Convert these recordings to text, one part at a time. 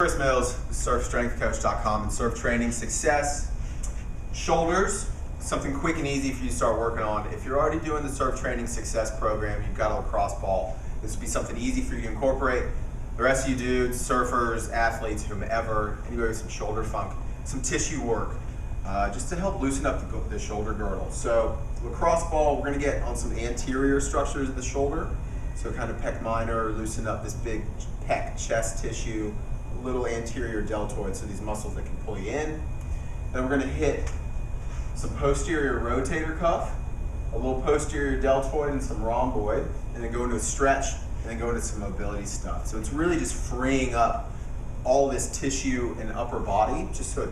Chris Mills, surfstrengthcoach.com, and surf training success. Shoulders, something quick and easy for you to start working on. If you're already doing the surf training success program, you've got a lacrosse ball, this would be something easy for you to incorporate. The rest of you dudes, surfers, athletes, whomever, anybody with some shoulder funk, some tissue work, just to help loosen up the shoulder girdle. So lacrosse ball, we're gonna get on some anterior structures of the shoulder. So kind of pec minor, loosen up this big pec chest tissue, little anterior deltoid, so these muscles that can pull you in. Then we're gonna hit some posterior rotator cuff, a little posterior deltoid and some rhomboid, and then go into a stretch, and then go into some mobility stuff. So it's really just freeing up all this tissue in upper body, just so it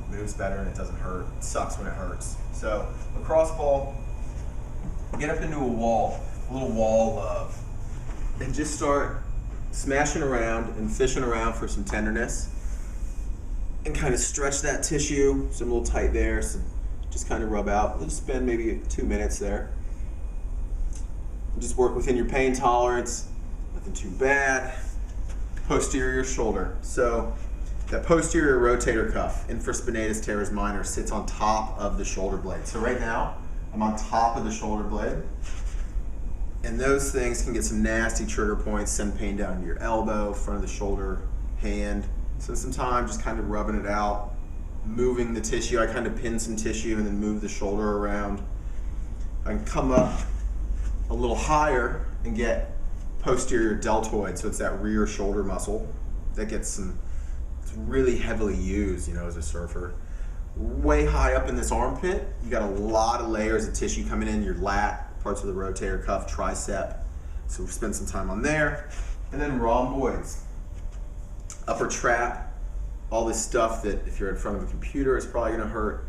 moves better and it doesn't hurt. It sucks when it hurts. So lacrosse ball, get up into a wall, a little wall of, and just start smashing around and fishing around for some tenderness, and kind of stretch that tissue. So I'm a little tight there, so just kind of rub out. We'll just spend maybe 2 minutes there. Just work within your pain tolerance, nothing too bad. Posterior shoulder. So that posterior rotator cuff, infraspinatus teres minor, sits on top of the shoulder blade. So right now, I'm on top of the shoulder blade. And those things can get some nasty trigger points, send pain down to your elbow, front of the shoulder, hand. Spend some time just kind of rubbing it out, moving the tissue. I kind of pin some tissue and then move the shoulder around. I can come up a little higher and get posterior deltoid, so it's that rear shoulder muscle that gets some, it's really heavily used, you know, as a surfer. Way high up in this armpit, you got a lot of layers of tissue coming in, your lat, parts of the rotator cuff, tricep. So we'll spend some time on there. And then rhomboids, upper trap, all this stuff that if you're in front of a computer, it's probably gonna hurt.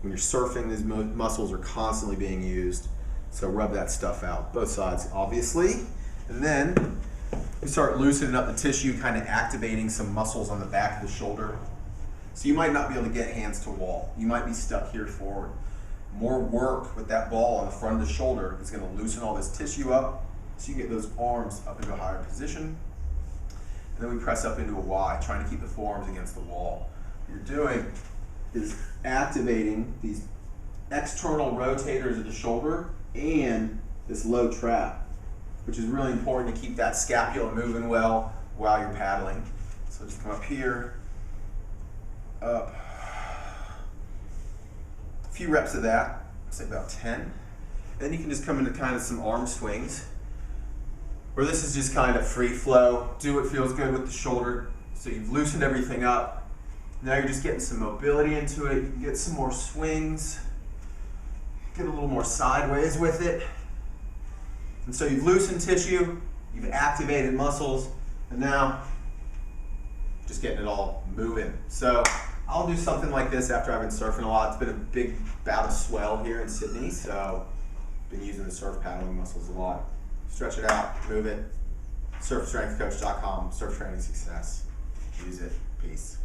When you're surfing, these muscles are constantly being used. So rub that stuff out, both sides, obviously. And then we start loosening up the tissue, kind of activating some muscles on the back of the shoulder. So you might not be able to get hands to wall. You might be stuck here forward. More work with that ball on the front of the shoulder is going to loosen all this tissue up, so you get those arms up into a higher position. And then we press up into a Y, trying to keep the forearms against the wall. What you're doing is activating these external rotators of the shoulder and this low trap, which is really important to keep that scapula moving well while you're paddling. So just come up here, up. Few reps of that, say about 10. Then you can just come into kind of some arm swings, where this is just kind of free flow. Do what feels good with the shoulder. So you've loosened everything up. Now you're just getting some mobility into it. You can get some more swings, get a little more sideways with it. And so you've loosened tissue, you've activated muscles, and now just getting it all moving. So I'll do something like this after I've been surfing a lot. It's been a big bout of swell here in Sydney, so I've been using the surf paddling muscles a lot. Stretch it out, move it. Surfstrengthcoach.com, surf training success. Use it. Peace.